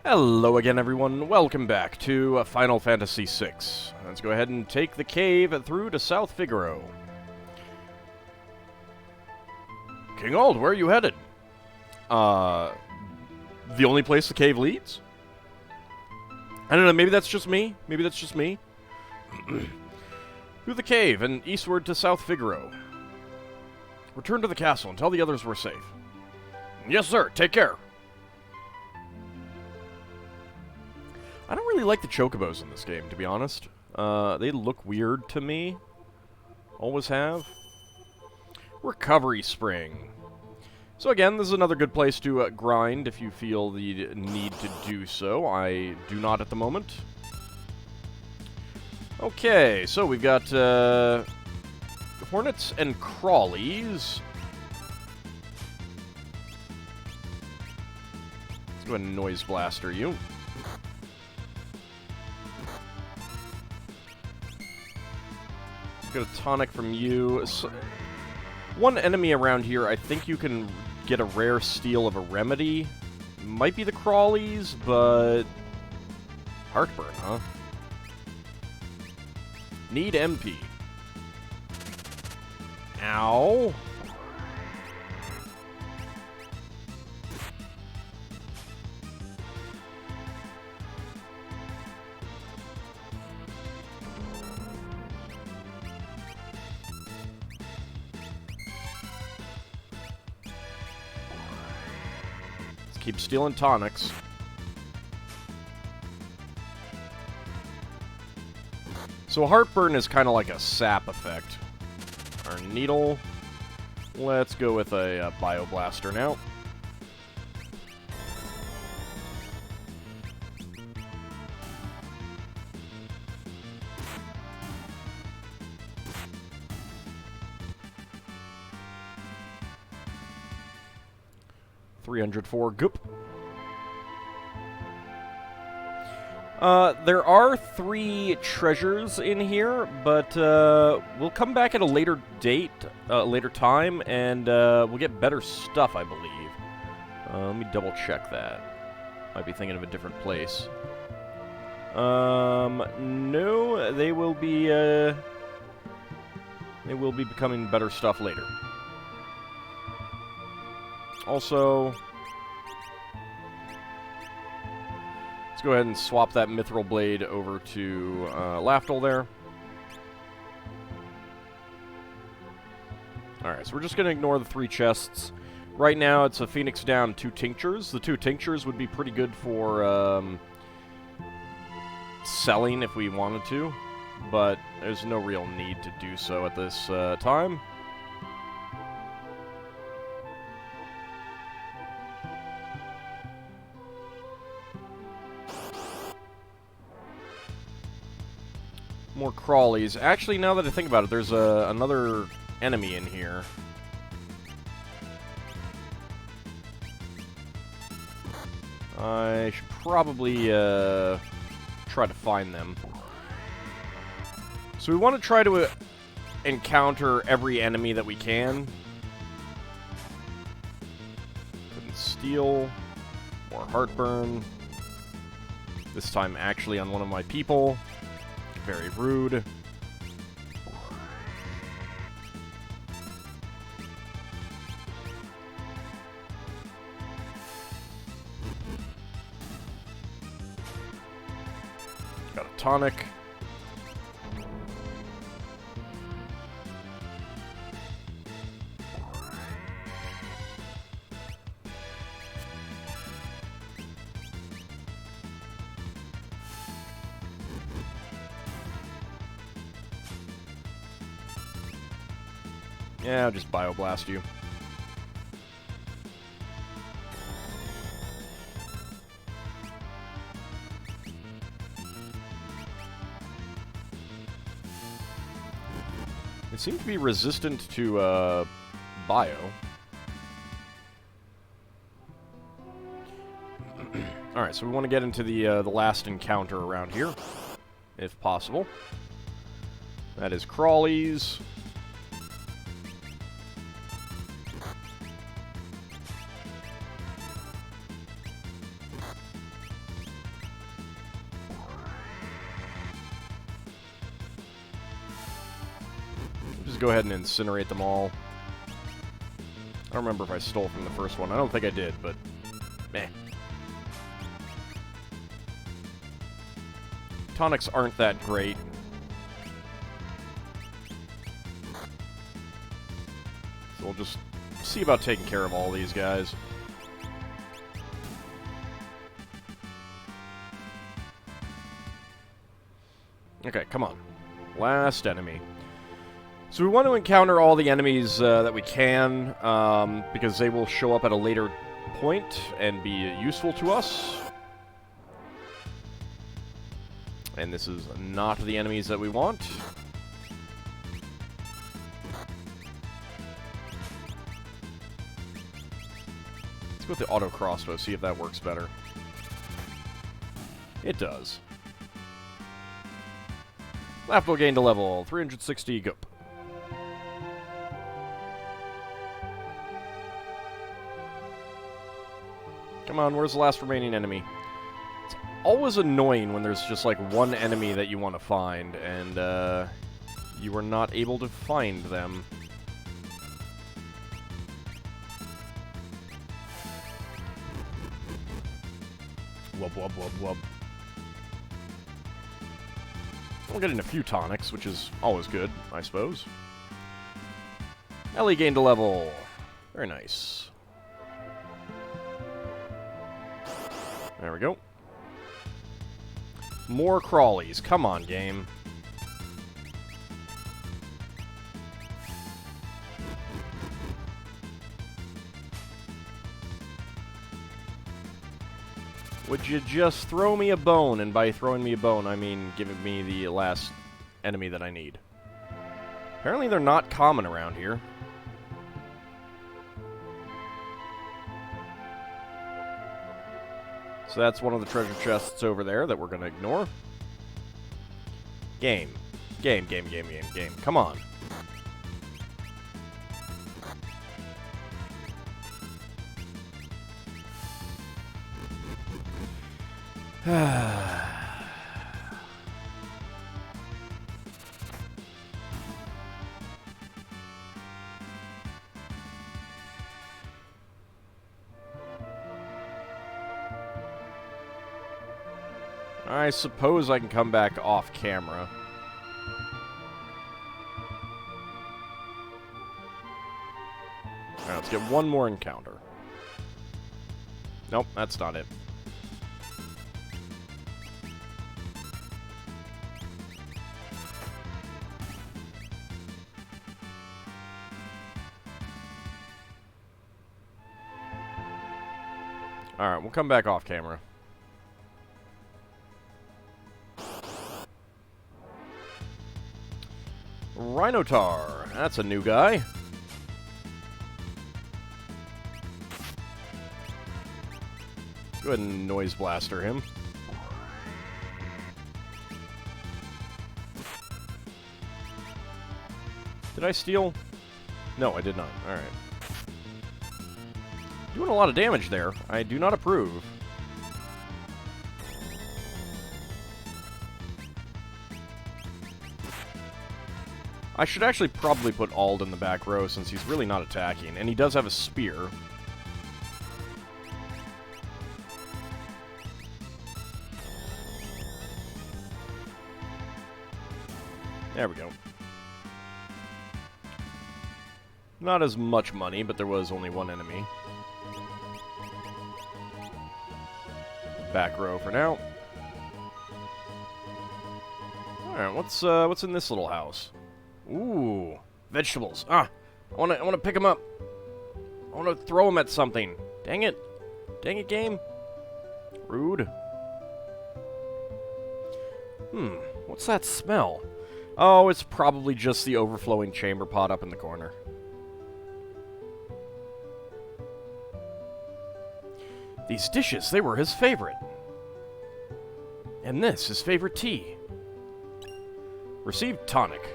Hello again, everyone. Welcome back to Final Fantasy VI. Let's go ahead and take the cave through to South Figaro. King Auld, where are you headed? The only place the cave leads? I don't know, maybe that's just me. Through the cave and eastward to South Figaro. Return to the castle and tell the others we're safe. Yes, sir. Take care. I don't really like the chocobos in this game, to be honest. They look weird to me. Always have. Recovery Spring. So again, this is another good place to grind if you feel the need to do so. I do not at the moment. Okay, so we've got Hornets and Crawlies. Let's go ahead and Noise Blaster you. Get a tonic from you. So, one enemy around here, I think you can get a rare steal of a remedy. Might be the Crawlies, but... Heartburn, huh? Need MP. Ow. Keep stealing tonics. So Heartburn is kind of like a sap effect. Our needle. Let's go with a Bioblaster now. $304 goop. There are 3 treasures in here, but we'll come back at a later date, later time, and we'll get better stuff, I believe. Let me double check that. Might be thinking of a different place. No, they will be becoming better stuff later. Also, let's go ahead and swap that Mithril Blade over to Laftel there. Alright, so we're just going to ignore the 3 chests. Right now, it's a Phoenix down, 2 tinctures. The 2 tinctures would be pretty good for selling if we wanted to, but there's no real need to do so at this time. More Crawlies. Actually, now that I think about it, there's another enemy in here. I should probably try to find them. So we want to try to encounter every enemy that we can. Couldn't steal. More Heartburn. This time actually on one of my people. Very rude. Got a tonic. Yeah, I'll just Bioblast you. It seems to be resistant to, bio. Alright, so we want to get into the last encounter around here, if possible. That is Crawlies. just go ahead and incinerate them all. I don't remember if I stole from the first one. I don't think I did, but meh. Tonics aren't that great. So we'll just see about taking care of all these guys. Okay, come on. Last enemy. So we want to encounter all the enemies that we can, because they will show up at a later point and be useful to us. And this is not the enemies that we want. Let's go with the auto crossbow, see if that works better. It does. Laughable gained a level, 360, go. Come on, where's the last remaining enemy? It's always annoying when there's just like one enemy that you want to find, and you are not able to find them. Wub, wub, wub, wub. We're getting a few tonics, which is always good, I suppose. Ellie gained a level. Very nice. There we go. More crawlies. Come on, game. Would you just throw me a bone? And by throwing me a bone, I mean giving me the last enemy that I need. Apparently they're not common around here. So that's one of the treasure chests over there that we're going to ignore. Game. Game, game, game, game, game. Come on. I suppose I can come back off camera. Alright, let's get one more encounter. Nope, that's not it. Alright, we'll come back off camera. Rhinotar. That's a new guy. Go ahead and noise blaster him. Did I steal? No, I did not. Alright. Doing a lot of damage there. I do not approve. I should actually probably put Ald in the back row since he's really not attacking, and he does have a spear. There we go. Not as much money, but there was only one enemy. Back row for now. Alright, what's in this little house? Ooh, vegetables. Ah, I wanna pick them up. I wanna throw them at something. Dang it. Dang it, game. Rude. What's that smell? Oh, it's probably just the overflowing chamber pot up in the corner. These dishes, they were his favorite. And this, his favorite tea. Received tonic.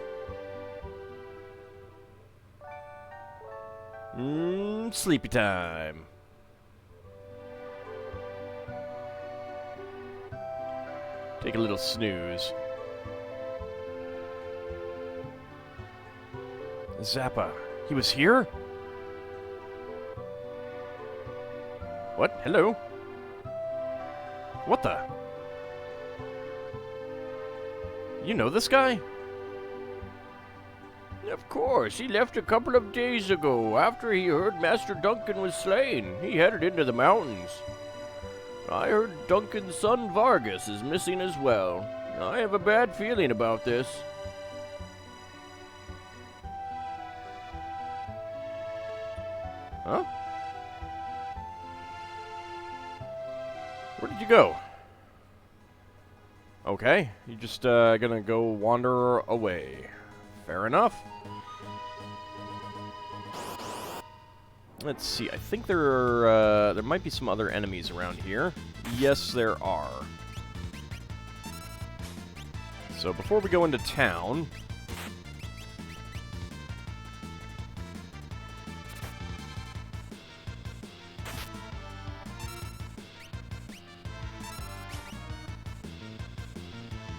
Sleepy time. Take a little snooze. Zappa. He was here? What? Hello? What the? You know this guy? Of course, he left a couple of days ago after he heard Master Duncan was slain. He headed into the mountains. I heard Duncan's son Vargas is missing as well. I have a bad feeling about this. Huh? Where did you go? Okay, you just gonna go wander away. Fair enough. Let's see, I think there might be some other enemies around here. Yes, there are. So before we go into town...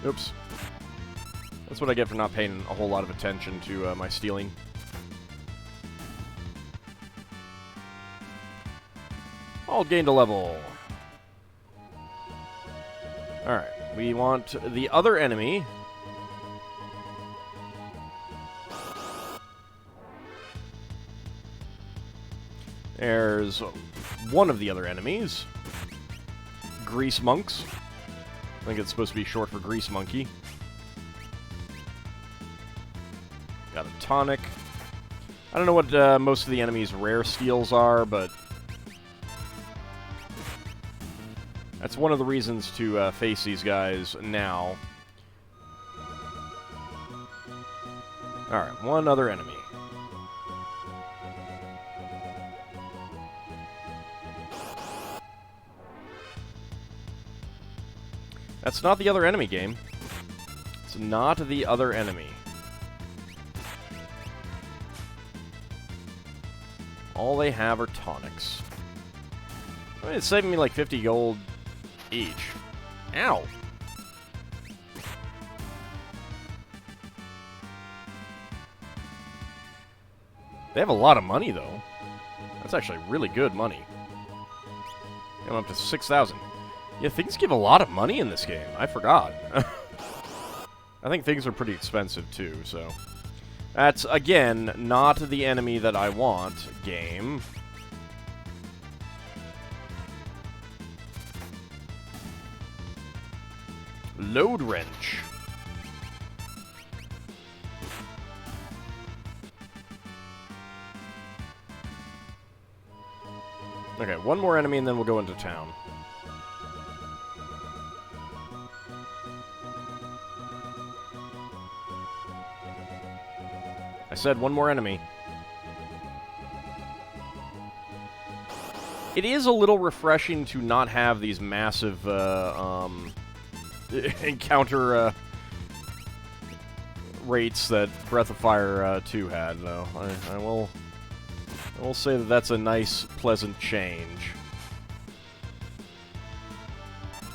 Oops. That's what I get for not paying a whole lot of attention to my stealing. All gained a level. Alright, we want the other enemy. There's one of the other enemies. Grease Monks. I think it's supposed to be short for Grease Monkey. Got a tonic. I don't know what most of the enemies' rare steals are, but that's one of the reasons to face these guys now. Alright, one other enemy. That's not the other enemy, game. It's not the other enemy. All they have are tonics. I mean, it's saving me like 50 gold each. Ow! They have a lot of money, though. That's actually really good money. I'm up to 6,000. Yeah, things give a lot of money in this game. I forgot. I think things are pretty expensive, too, so... That's, again, not the enemy that I want, game. Load wrench. Okay, one more enemy and then we'll go into town. I said one more enemy. It is a little refreshing to not have these massive encounter rates that Breath of Fire 2 had, though. I will say that that's a nice, pleasant change.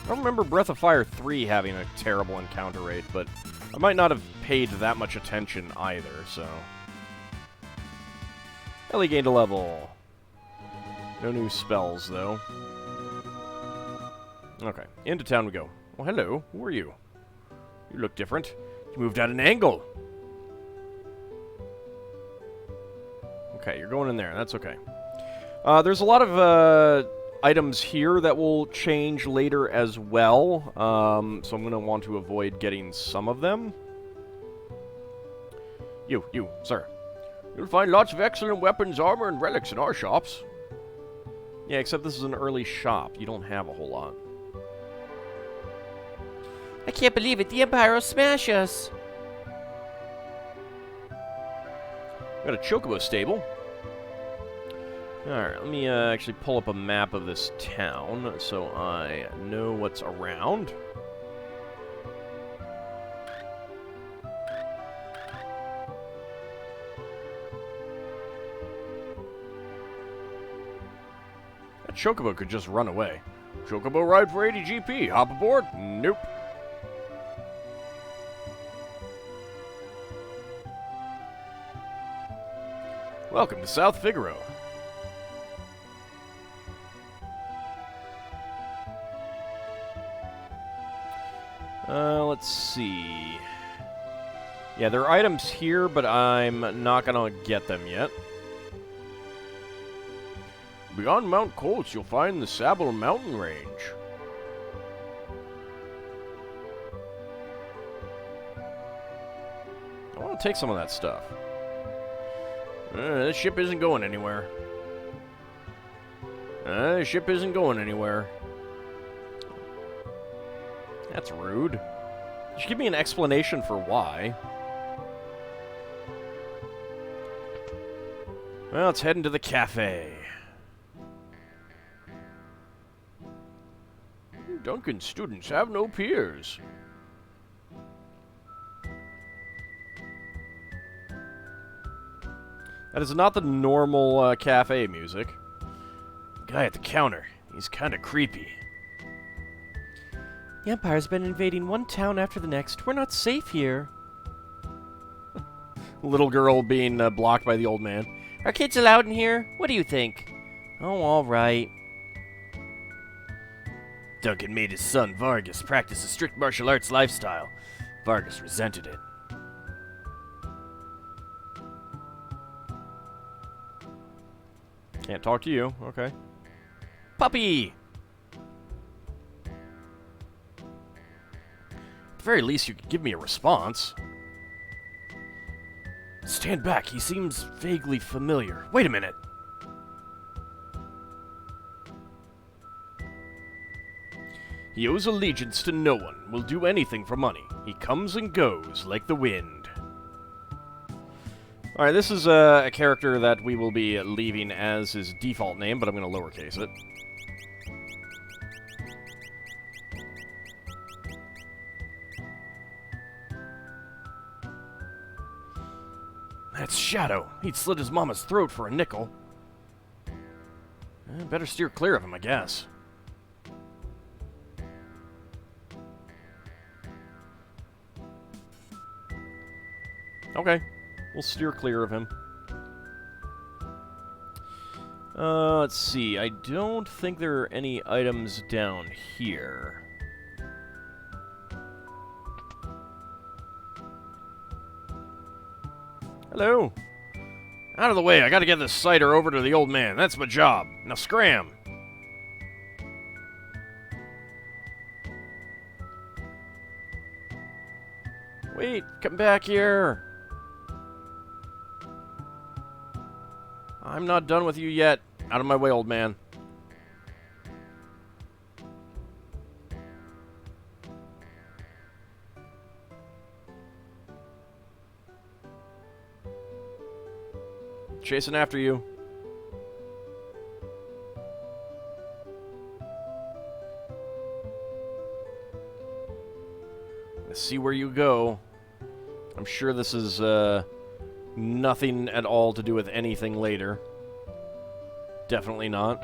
I don't remember Breath of Fire 3 having a terrible encounter rate, but I might not have paid that much attention either, so... Ellie gained a level. No new spells, though. Okay, into town we go. Well, hello. Who are you? You look different. You moved at an angle. Okay, you're going in there. That's okay. There's a lot of items here that will change later as well, so I'm going to want to avoid getting some of them. You, sir. You'll find lots of excellent weapons, armor, and relics in our shops. Yeah, except this is an early shop. You don't have a whole lot. I can't believe it. The Empire will smash us. Got a chocobo stable. Alright, let me actually pull up a map of this town so I know what's around. That chocobo could just run away. Chocobo ride for 80 GP. Hop aboard? Nope. Welcome to South Figaro. Let's see. Yeah, there are items here, but I'm not gonna get them yet. Beyond Mount Colts, you'll find the Sable Mountain Range. I want to take some of that stuff. This ship isn't going anywhere. This ship isn't going anywhere. That's rude. Just give me an explanation for why. Well, let's head into the cafe. Duncan students have no peers. That is not the normal cafe music. Guy at the counter. He's kind of creepy. The Empire's been invading one town after the next. We're not safe here. Little girl being blocked by the old man. Are kids allowed in here? What do you think? Oh, all right. Duncan made his son, Vargas, practice a strict martial arts lifestyle. Vargas resented it. Can't talk to you. Okay. Puppy! At the very least, you could give me a response. Stand back. He seems vaguely familiar. Wait a minute. He owes allegiance to no one, will do anything for money. He comes and goes like the wind. Alright, this is a character that we will be leaving as his default name, but I'm going to lowercase it. That's Shadow. He'd slit his mama's throat for a nickel. Better steer clear of him, I guess. Okay, we'll steer clear of him. Let's see. I don't think there are any items down here. Hello. Out of the way. I gotta get this cider over to the old man. That's my job. Now scram. Wait, come back here. I'm not done with you yet. Out of my way, old man. Chasing after you. Let's see where you go. I'm sure this is nothing at all to do with anything later. Definitely not.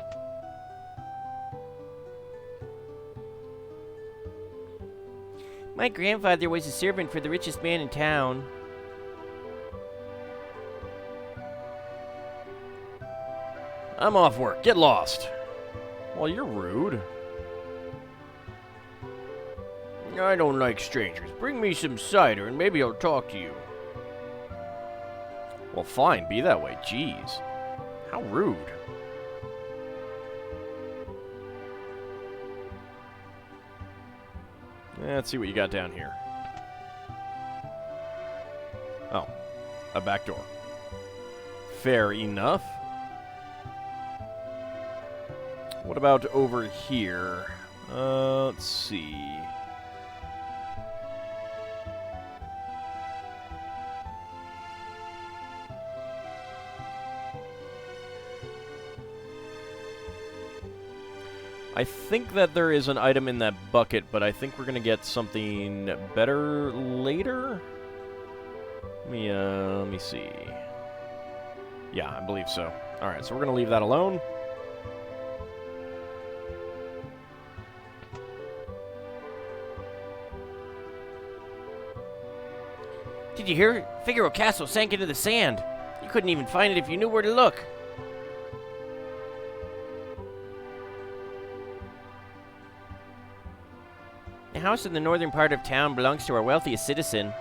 My grandfather was a servant for the richest man in town. I'm off work. Get lost. Well, you're rude. I don't like strangers. Bring me some cider and maybe I'll talk to you. Well, fine. Be that way. Jeez. How rude. Let's see what you got down here. Oh. A back door. Fair enough. What about over here? Let's see. I think that there is an item in that bucket, but I think we're going to get something better later? Let me see. Yeah, I believe so. Alright, so we're going to leave that alone. Did you hear? Figaro Castle sank into the sand. You couldn't even find it if you knew where to look. The house in the northern part of town belongs to our wealthiest citizen.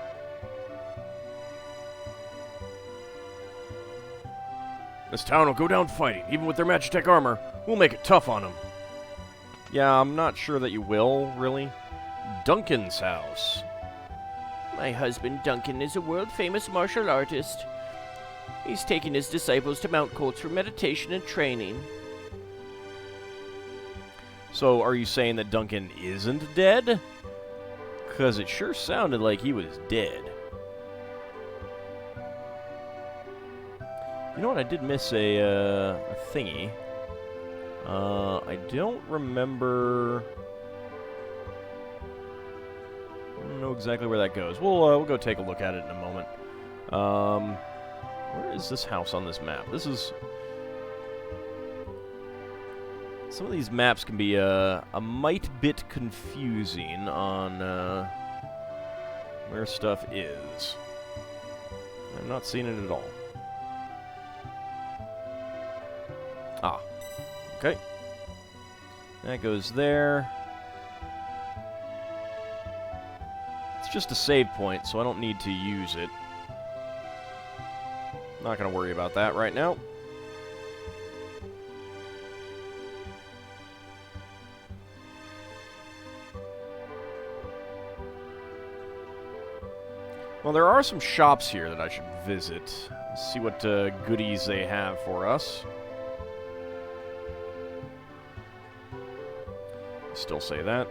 This town will go down fighting, even with their Magitech armor. We'll make it tough on them. Yeah, I'm not sure that you will, really. Duncans House. My husband, Duncan, is a world-famous martial artist. He's taken his disciples to Mount Colts for meditation and training. So, are you saying that Duncan isn't dead? Because it sure sounded like he was dead. You know what? I did miss a thingy. I don't remember. I don't know exactly where that goes. We'll go take a look at it in a moment. Where is this house on this map? This is. Some of these maps can be a mite bit confusing on where stuff is. I'm not seeing it at all. Ah, okay. That goes there. It's just a save point, so I don't need to use it. Not going to worry about that right now. Well, there are some shops here that I should visit. See what goodies they have for us. Still say that.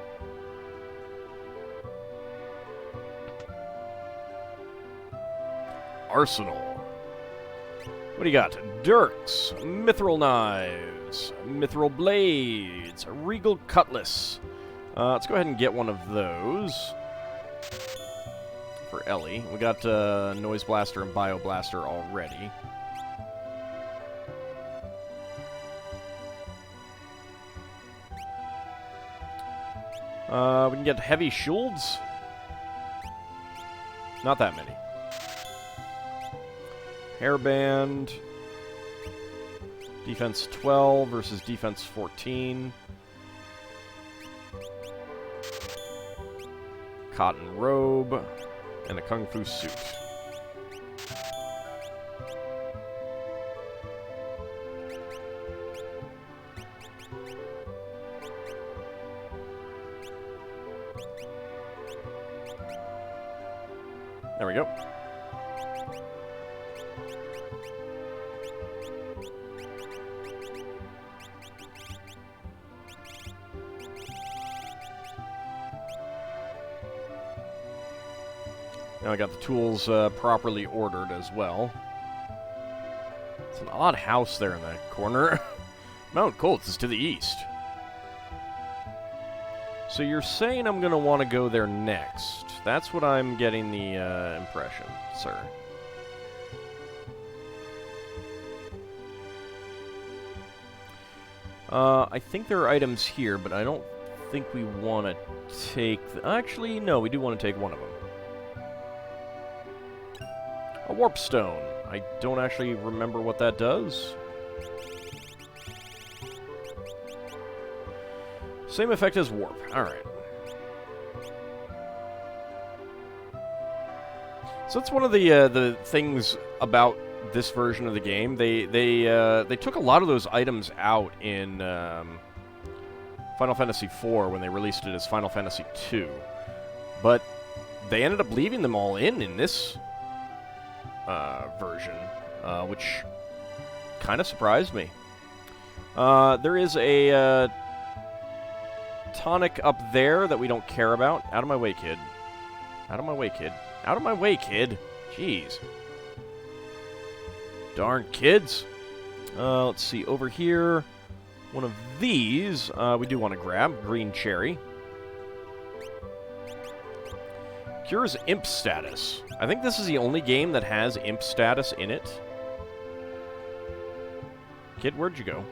Arsenal. What do you got? Dirks, mithril knives, mithril blades, regal cutlass. Let's go ahead and get one of those. For Ellie. We got Noise Blaster and Bio Blaster already. We can get heavy shields. Not that many. Hairband. Defense 12 versus defense 14. Cotton robe. And a kung fu suit. There we go. Now I got the tools properly ordered as well. It's an odd house there in the corner. Mount Colts is to the east. So you're saying I'm going to want to go there next. That's what I'm getting the impression, sir. I think there are items here, but I don't think we want to take... Actually, no, we do want to take one of them. A warp stone. I don't actually remember what that does. Same effect as warp. Alright. So that's one of the things about this version of the game. They took a lot of those items out in Final Fantasy IV when they released it as Final Fantasy II. But they ended up leaving them all in this version, which kind of surprised me. There is a tonic up there that we don't care about. Out of my way, kid. Out of my way, kid. Out of my way, kid. Jeez. Darn kids. Let's see. Over here, one of these we do want to grab. Green cherry. Cures imp status. I think this is the only game that has imp status in it. Kid, where'd you go?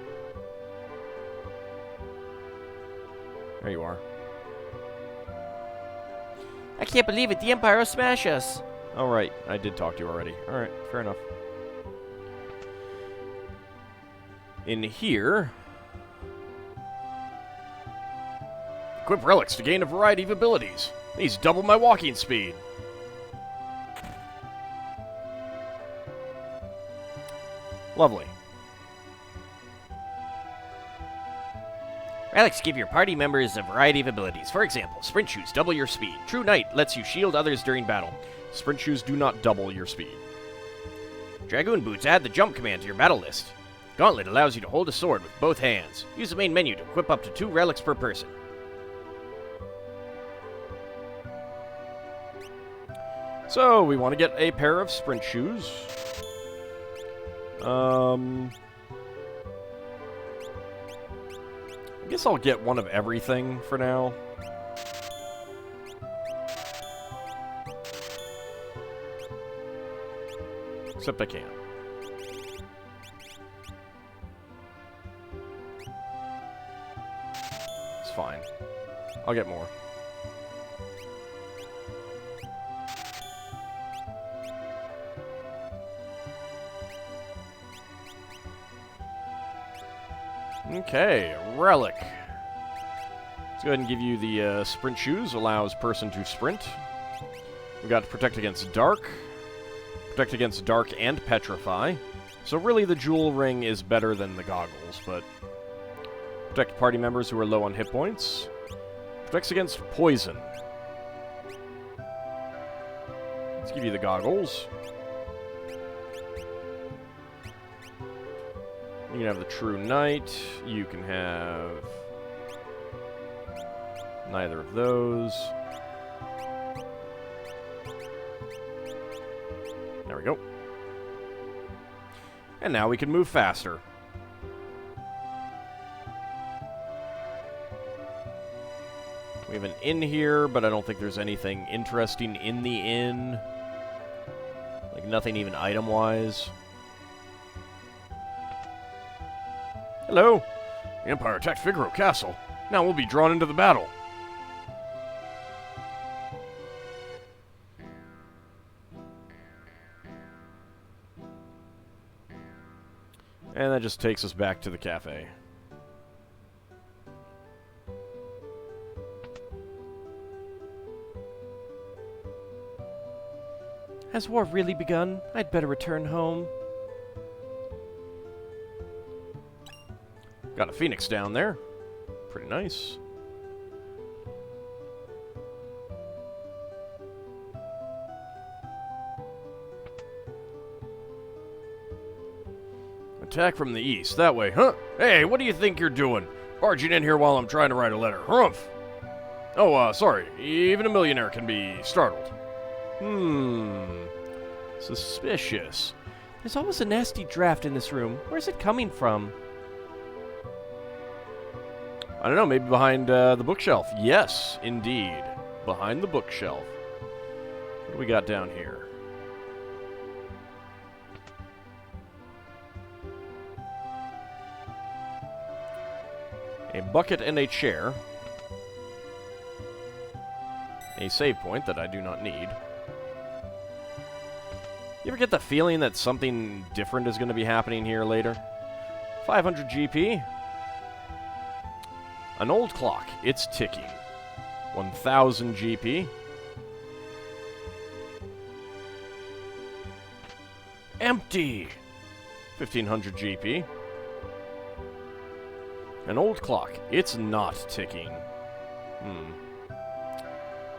There you are. I can't believe it. The Empire will smash us. All right. I did talk to you already. All right. Fair enough. In here... Equip relics to gain a variety of abilities. These double my walking speed. Lovely. Relics give your party members a variety of abilities. For example, Sprint Shoes double your speed. True Knight lets you shield others during battle. Sprint shoes do not double your speed. Dragoon Boots add the jump command to your battle list. Gauntlet allows you to hold a sword with both hands. Use the main menu to equip up to 2 relics per person. So, we want to get a pair of sprint shoes. I guess I'll get one of everything for now. Except I can't. It's fine. I'll get more. Okay, relic. Let's go ahead and give you the sprint shoes. Allows person to sprint. We got protect against dark. Protect against dark and petrify. So really the jewel ring is better than the goggles, but... Protect party members who are low on hit points. Protects against poison. Let's give you the goggles. You can have the True Knight. You can have... neither of those. There we go. And now we can move faster. We have an inn here, but I don't think there's anything interesting in the inn. Like, nothing even item-wise. Hello! The Empire attacked Figaro Castle. Now we'll be drawn into the battle. And that just takes us back to the cafe. Has war really begun? I'd better return home. Got a phoenix down there. Pretty nice. Attack from the east. That way, huh? Hey, what do you think you're doing? Barging in here while I'm trying to write a letter. Humph! Oh, sorry. Even a millionaire can be startled. Suspicious. There's always a nasty draft in this room. Where's it coming from? I don't know, maybe behind the bookshelf. Yes, indeed. Behind the bookshelf. What do we got down here? A bucket and a chair. A save point that I do not need. You ever get the feeling that something different is going to be happening here later? 500 GP. An old clock. It's ticking. 1000 GP. Empty. 1500 GP. An old clock. It's not ticking.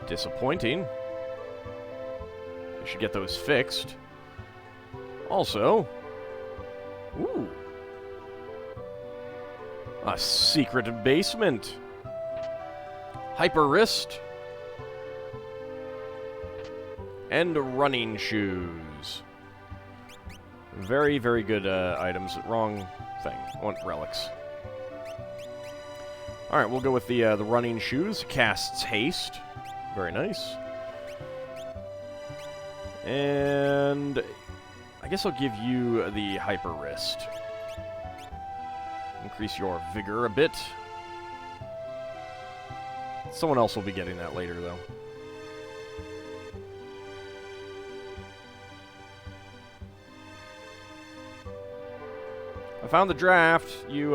Disappointing. We should get those fixed. Also... Ooh. A secret basement. Hyper wrist. And running shoes. Very, very good items. Wrong thing. I want relics. Alright, we'll go with the running shoes. Casts haste. Very nice. And I guess I'll give you the hyper wrist. Increase your vigor a bit. Someone else will be getting that later, though. I found the draft. You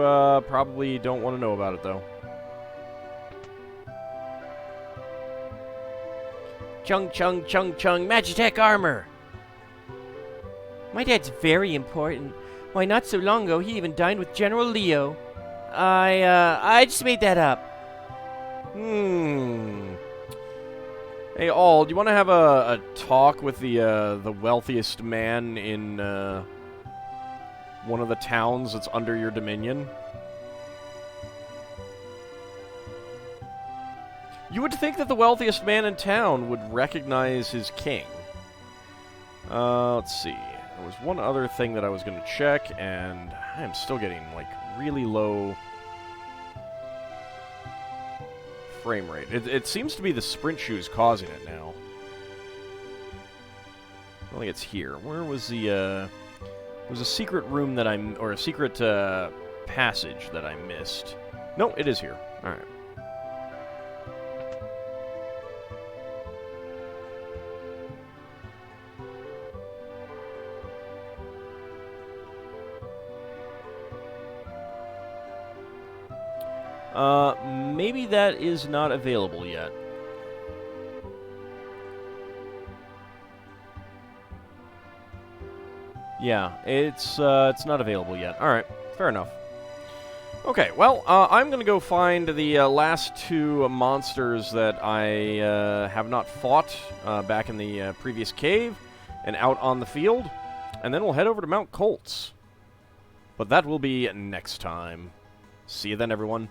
probably don't want to know about it, though. Chung chung chung chung, Magitech armor! My dad's very important. Why, not so long ago, he even dined with General Leo. I just made that up. Hey, Ald, you want to have a talk with the wealthiest man in one of the towns that's under your dominion? You would think that the wealthiest man in town would recognize his king. Let's see. There was one other thing that I was going to check, and I am still getting, like, really low frame rate. It seems to be the sprint shoes causing it now. I think it's here. Where was the, there was a secret room that or a secret, passage that I missed. No, it is here. Alright. Maybe that is not available yet. Yeah, it's not available yet. Alright, fair enough. Okay, well, I'm gonna go find the last two monsters that I have not fought back in the previous cave and out on the field, and then we'll head over to Mount Colts. But that will be next time. See you then, everyone.